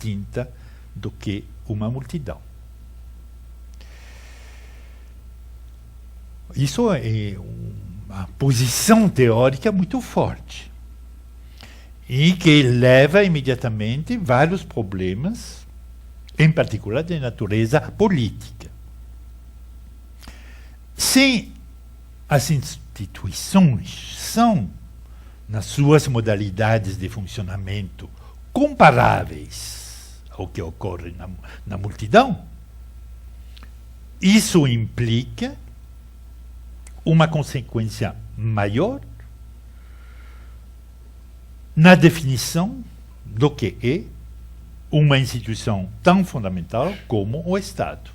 distinta do que uma multidão. Isso é uma posição teórica muito forte e que leva imediatamente vários problemas, em particular de natureza política. Se as instituições são, nas suas modalidades de funcionamento, comparáveis ao que ocorre na multidão, isso implica uma consequência maior na definição do que é uma instituição tão fundamental como o Estado.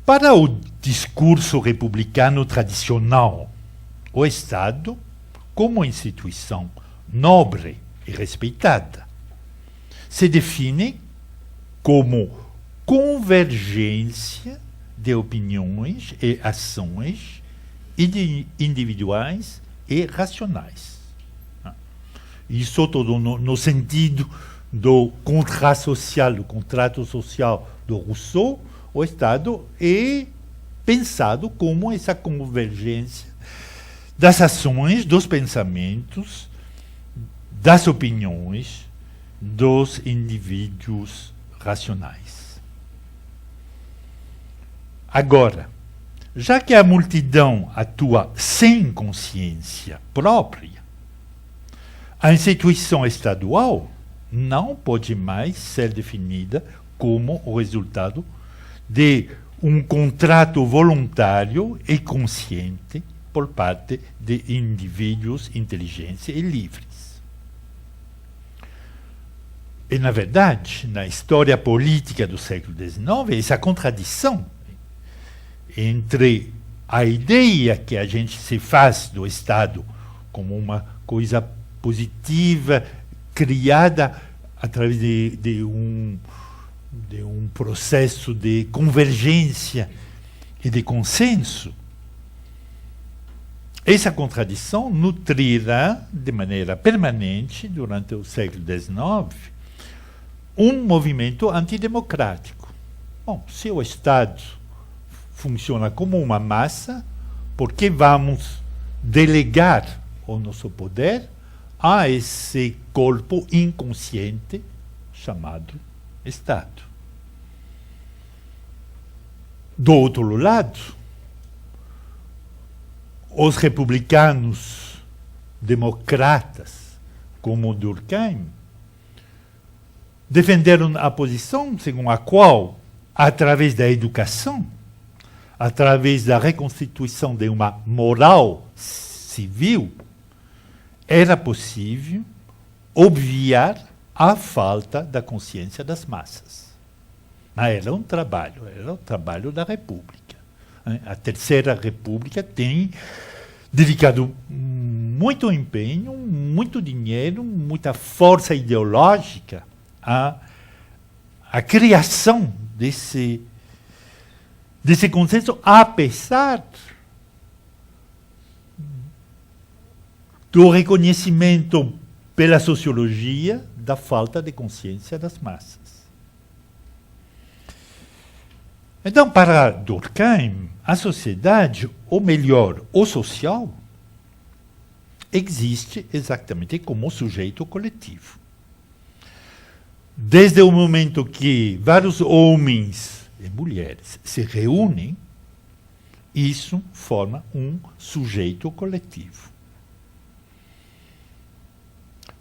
Para o discurso republicano tradicional, o Estado, como instituição nobre e respeitada, se define como convergência de opiniões e ações individuais e racionais. Isso todo no sentido do contrato social do Rousseau. O Estado é pensado como essa convergência das ações, dos pensamentos, das opiniões dos indivíduos racionais. Agora, já que a multidão atua sem consciência própria, a instituição estadual não pode mais ser definida como o resultado de um contrato voluntário e consciente por parte de indivíduos inteligentes e livres. E, na verdade, na história política do século XIX, essa contradição entre a ideia que a gente se faz do Estado como uma coisa positiva, criada através de um processo de convergência e de consenso, essa contradição nutrirá de maneira permanente, durante o século XIX, um movimento antidemocrático. Bom, se o Estado funciona como uma massa, por que vamos delegar o nosso poder a esse corpo inconsciente chamado Estado? Do outro lado, os republicanos democratas, como Durkheim, defenderam a posição segundo a qual, através da educação, através da reconstituição de uma moral civil, era possível obviar a falta da consciência das massas. Mas era um trabalho da República. A Terceira República tem dedicado muito empenho, muito dinheiro, muita força ideológica à criação desse consenso, apesar do reconhecimento pela sociologia da falta de consciência das massas. Então, para Durkheim, a sociedade, ou melhor, o social, existe exatamente como sujeito coletivo. Desde o momento que vários homens e mulheres se reúnem, isso forma um sujeito coletivo.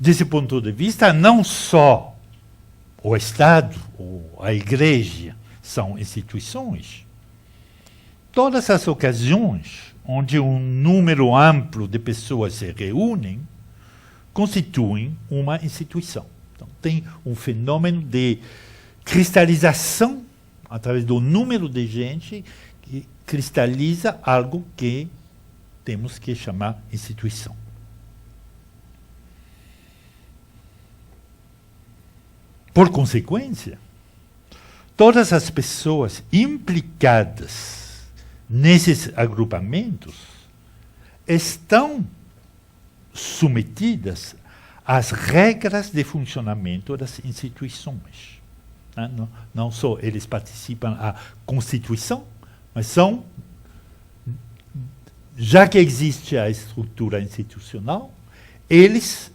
Desse ponto de vista, não só o Estado ou a Igreja são instituições. Todas as ocasiões onde um número amplo de pessoas se reúnem constituem uma instituição. Então, tem um fenômeno de cristalização através do número de gente que cristaliza algo que temos que chamar instituição. Por consequência, todas as pessoas implicadas nesses agrupamentos estão submetidas as regras de funcionamento das instituições. Não só eles participam da Constituição, mas são, já que existe a estrutura institucional, eles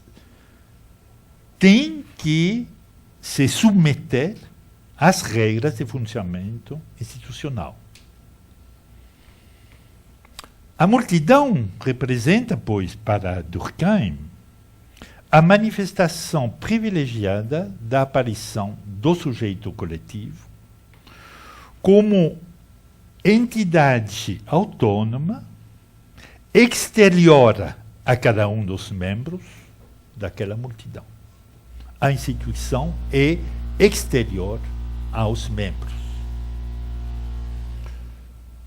têm que se submeter às regras de funcionamento institucional. A multidão representa, pois, para Durkheim, a manifestação privilegiada da aparição do sujeito coletivo como entidade autônoma, exterior a cada um dos membros daquela multidão. A instituição é exterior aos membros.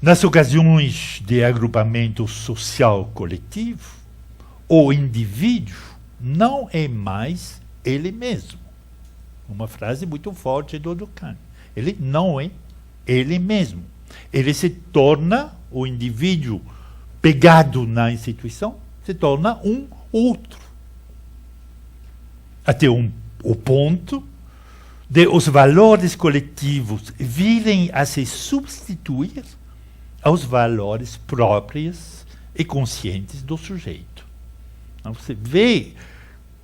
Nas ocasiões de agrupamento social coletivo, o indivíduo não é mais ele mesmo. Uma frase muito forte do Durkheim. Ele não é ele mesmo. Ele se torna, o indivíduo pegado na instituição, se torna um outro. Até o ponto de os valores coletivos virem a se substituir aos valores próprios e conscientes do sujeito. Então, você vê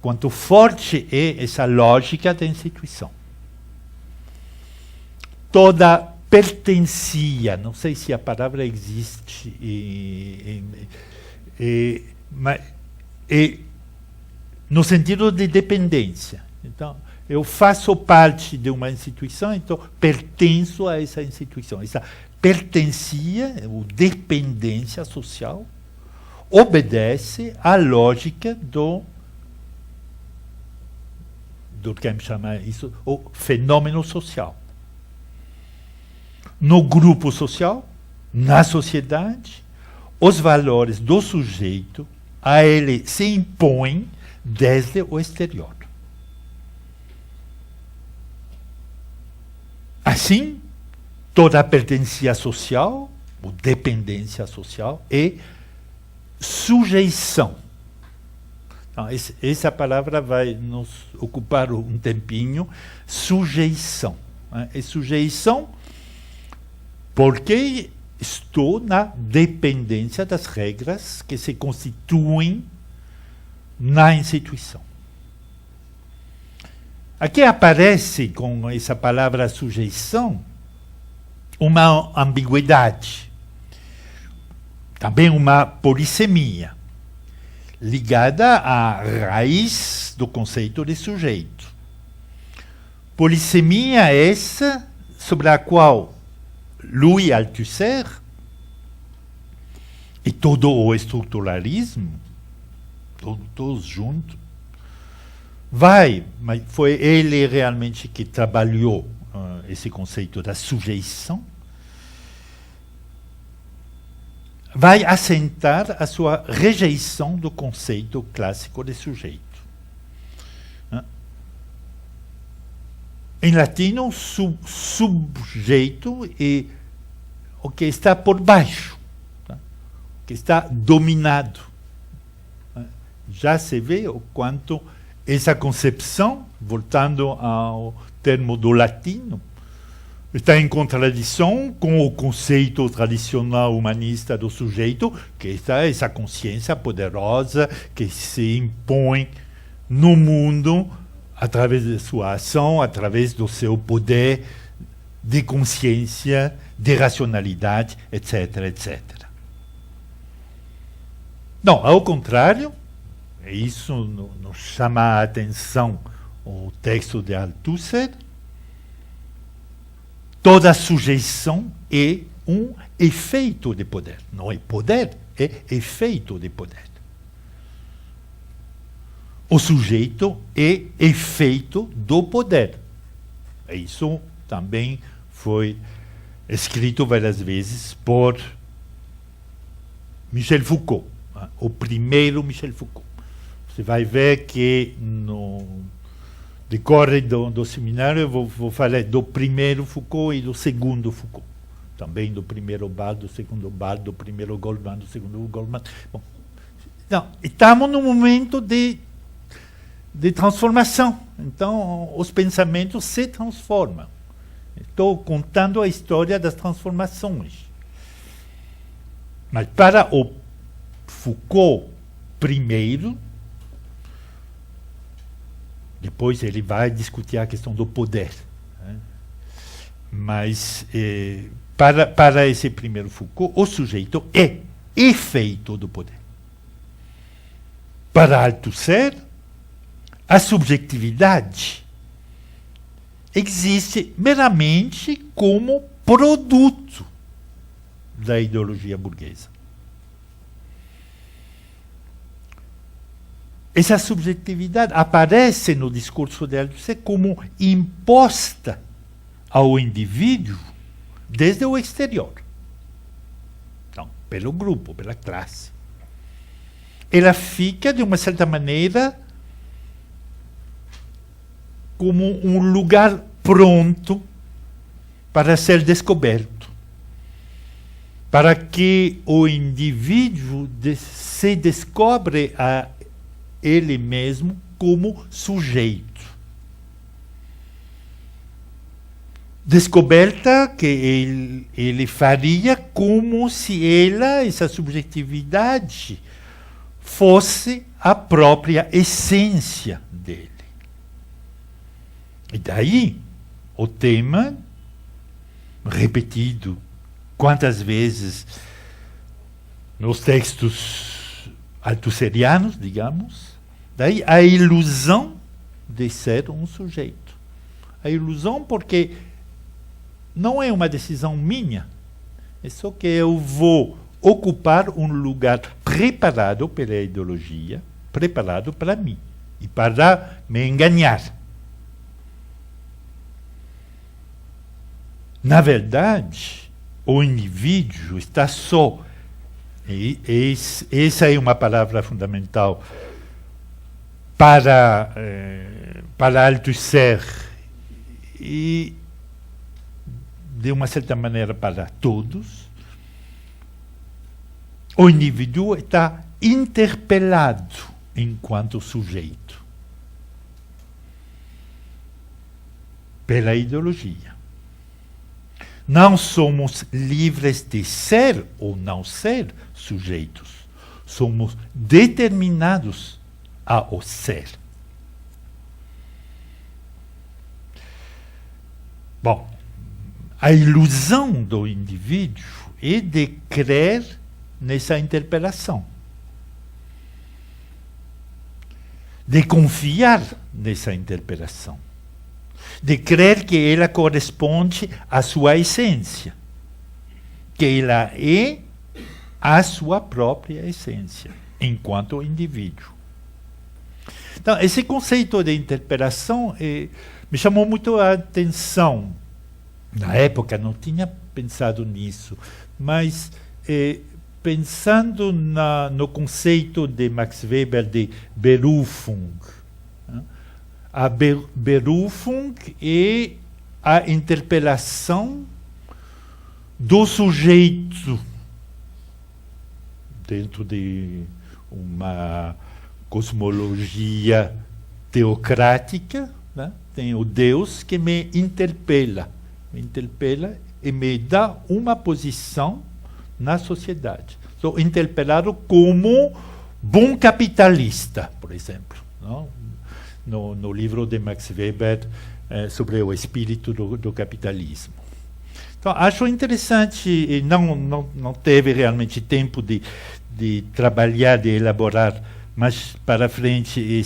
quanto forte é essa lógica da instituição. Toda pertencia, não sei se a palavra existe, mas no sentido de dependência. Então, eu faço parte de uma instituição, então pertenço a essa instituição. Essa pertencia, ou dependência social, obedece à lógica do Durkheim chama isso o fenômeno social. No grupo social, na sociedade, os valores do sujeito a ele se impõem desde o exterior. Assim, toda a pertencia social, ou dependência social, é sujeição. Então, essa palavra vai nos ocupar um tempinho. Sujeição. É sujeição porque estou na dependência das regras que se constituem na instituição. Aqui aparece, com essa palavra sujeição, uma ambiguidade, também uma polissemia, ligada à raiz do conceito de sujeito. Polissemia essa sobre a qual Louis Althusser e todo o estruturalismo, todos juntos, mas foi ele realmente que trabalhou esse conceito da sujeição, vai assentar a sua rejeição do conceito clássico de sujeito. Em latino, sujeito é o que está por baixo, o que está dominado. Já se vê o quanto essa concepção, voltando ao termo do latino, está em contradição com o conceito tradicional humanista do sujeito, que está essa consciência poderosa que se impõe no mundo através de sua ação, através do seu poder de consciência, de racionalidade, etc., etc. Não, ao contrário, isso nos chama a atenção o texto de Althusser, toda sujeição é um efeito de poder. Não é poder, é efeito de poder. O sujeito é efeito do poder. Isso também foi escrito várias vezes por Michel Foucault, o primeiro Michel Foucault. Você vai ver que no decorrer do seminário eu vou falar do primeiro Foucault e do segundo Foucault. Também do primeiro Barthes, do segundo Barthes, do primeiro Goldman, do segundo Goldman. Bom, então, estamos num momento de de transformação. Então, os pensamentos se transformam. Estou contando a história das transformações. Mas para o Foucault, primeiro, depois ele vai discutir a questão do poder. Né? Mas, para esse primeiro Foucault, o sujeito é efeito do poder. Para Althusser, a subjetividade existe meramente como produto da ideologia burguesa. Essa subjetividade aparece no discurso de Althusser como imposta ao indivíduo desde o exterior. Então, pelo grupo, pela classe. Ela fica, de uma certa maneira, como um lugar pronto para ser descoberto, para que o indivíduo se descobre a ele mesmo como sujeito. Descoberta que ele faria como se essa subjetividade, fosse a própria essência dele. E daí o tema, repetido quantas vezes nos textos althusserianos, digamos, daí a ilusão de ser um sujeito. A ilusão porque não é uma decisão minha, é só que eu vou ocupar um lugar preparado pela ideologia, preparado para mim e para me enganar. Na verdade, o indivíduo está só, e essa é uma palavra fundamental para Althusser e, de uma certa maneira, para todos. O indivíduo está interpelado enquanto sujeito pela ideologia. Não somos livres de ser ou não ser sujeitos. Somos determinados ao ser. Bom, a ilusão do indivíduo é de crer nessa interpelação, de confiar nessa interpelação, de crer que ela corresponde à sua essência, que ela é a sua própria essência, enquanto indivíduo. Então, esse conceito de interpelação me chamou muito a atenção. Na época não tinha pensado nisso, mas pensando no conceito de Max Weber de Berufung, a Berufung é a interpelação do sujeito dentro de uma cosmologia teocrática, né? Tem o Deus que me interpela e me dá uma posição na sociedade. Sou interpelado como bom capitalista, por exemplo, não? No livro de Max Weber sobre o espírito do capitalismo. Então, acho interessante, e não teve realmente tempo de trabalhar, de elaborar mais para frente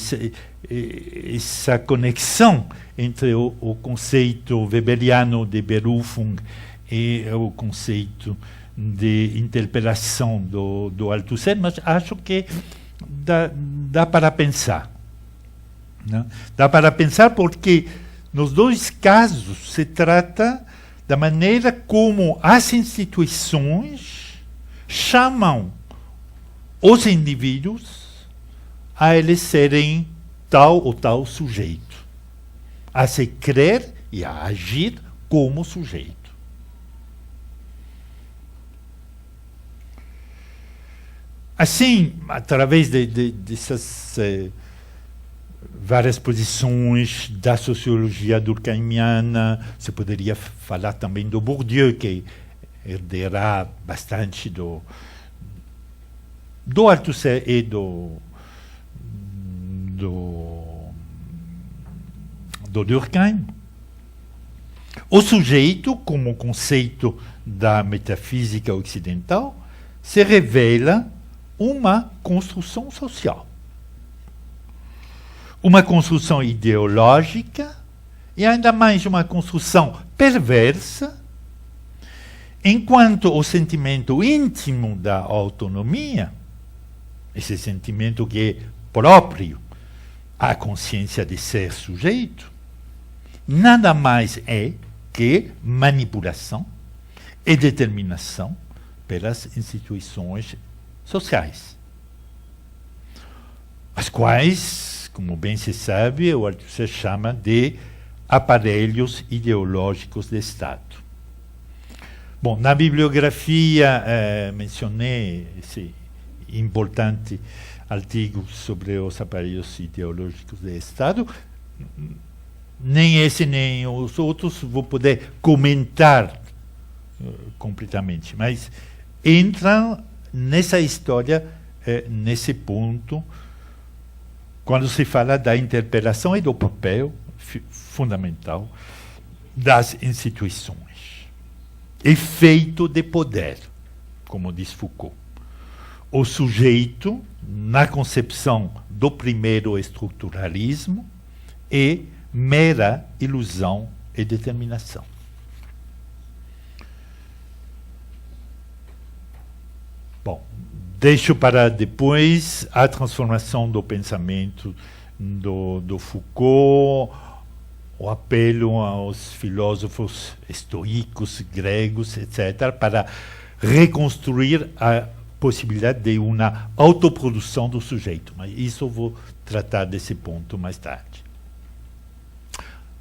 essa conexão entre o conceito weberiano de Berufung e o conceito de interpelação do Althusser, mas acho que dá para pensar. Não? Dá para pensar porque, nos dois casos, se trata da maneira como as instituições chamam os indivíduos a eles serem tal ou tal sujeito, a se crer e a agir como sujeito. Assim, através dessas várias posições da sociologia durkheimiana. Se poderia falar também do Bourdieu, que herderá bastante do Althusser e do Durkheim. O sujeito, como conceito da metafísica ocidental, se revela uma construção social. Uma construção ideológica e ainda mais uma construção perversa, enquanto o sentimento íntimo da autonomia, esse sentimento que é próprio à consciência de ser sujeito, nada mais é que manipulação e determinação pelas instituições sociais, as quais, como bem se sabe, o Althusser chama de aparelhos ideológicos de Estado. Bom, na bibliografia mencionei esse importante artigo sobre os aparelhos ideológicos de Estado. Nem esse nem os outros vou poder comentar completamente, mas entram nessa história, nesse ponto, quando se fala da interpelação e do papel fundamental das instituições. Efeito de poder, como diz Foucault. O sujeito, na concepção do primeiro estruturalismo, é mera ilusão e determinação. Bom, deixo para depois a transformação do pensamento do Foucault, o apelo aos filósofos estoicos, gregos, etc., para reconstruir a possibilidade de uma autoprodução do sujeito. Mas isso eu vou tratar desse ponto mais tarde.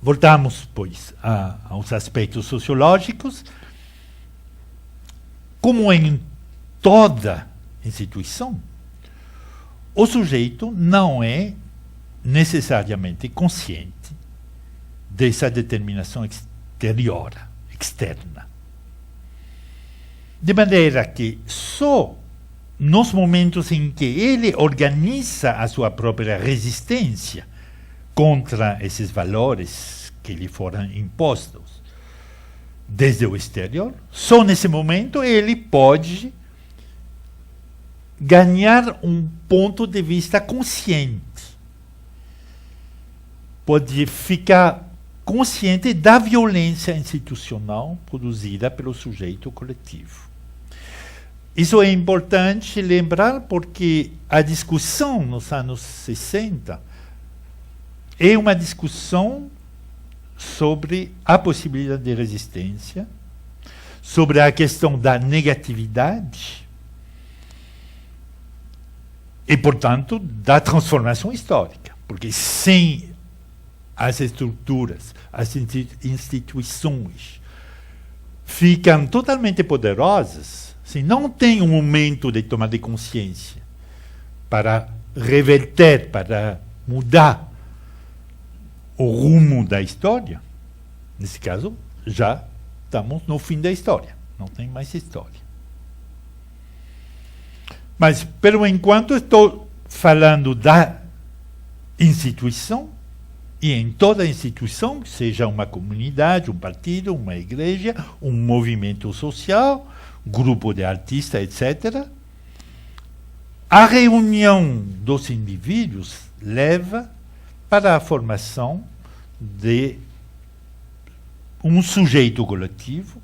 Voltamos, pois, aos aspectos sociológicos. Como em toda instituição, o sujeito não é necessariamente consciente dessa determinação externa. De maneira que só nos momentos em que ele organiza a sua própria resistência contra esses valores que lhe foram impostos desde o exterior, só nesse momento ele pode ganhar um ponto de vista consciente. Pode ficar consciente da violência institucional produzida pelo sujeito coletivo. Isso é importante lembrar porque a discussão nos anos 60 é uma discussão sobre a possibilidade de resistência, sobre a questão da negatividade e, portanto, da transformação histórica. Porque sem as estruturas, as instituições ficam totalmente poderosas, se não tem um momento de tomar de consciência para reverter, para mudar o rumo da história, nesse caso, já estamos no fim da história, não tem mais história. Mas, por enquanto, estou falando da instituição, e em toda instituição, seja uma comunidade, um partido, uma igreja, um movimento social, grupo de artistas, etc., a reunião dos indivíduos leva para a formação de um sujeito coletivo